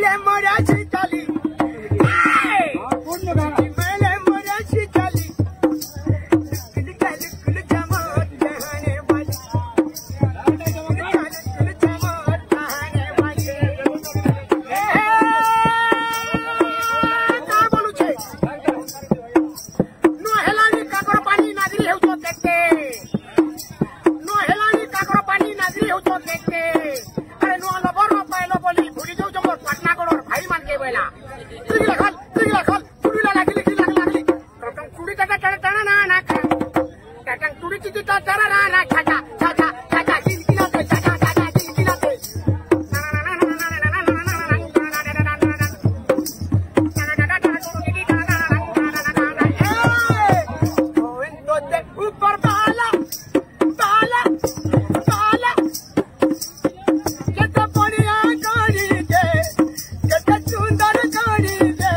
माले मोरा शीतली माले मोरा शीतली कुल जमात कहने वाली कुल जमात कहने वाली का बोलू छे नो हेलानी काकर पानी नागरी हेउ तो देखते नो हेलानी काकर पानी नागरी हेउ तो देखते अरे नो लबर नो पाइलो बोली भूली जाऊ जमर पटना गडर भाई मान के बेला तुला खल तुला लागली टटंग कुडी टटा टटा ना ना टटंग कुडी चिती टटा ना ना छाछा छाछा छाछा जिंदगीला ते छाछा छाछा जिंदगीला ते ऊपर बाला बाला बाला कितना बढ़िया गाड़ी दे कितना सुंदर गाड़ी दे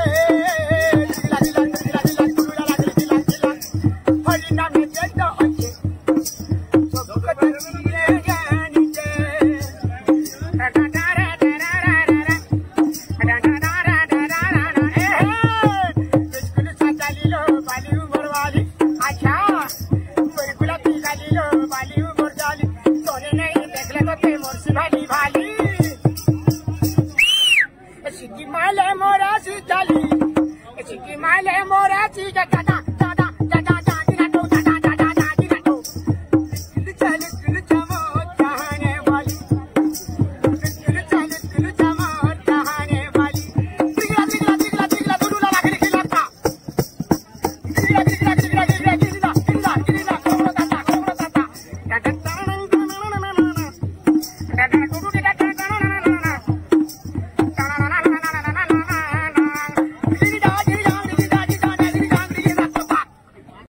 दिला दिला दिला दिला दिला दिला दिला हरिना में जैसा अच्छे सब कुछ मिले गानी दे बिल्कुल सच्चा लीलो बाली उमर वाली अच्छा बिल्कुल पीला लीलो बाली उमर जाली सोने नहीं देख ले तो ते मोरसी भाली भाली सिटी माले मोरा सी जाली सिटी माले मोरा सी जाता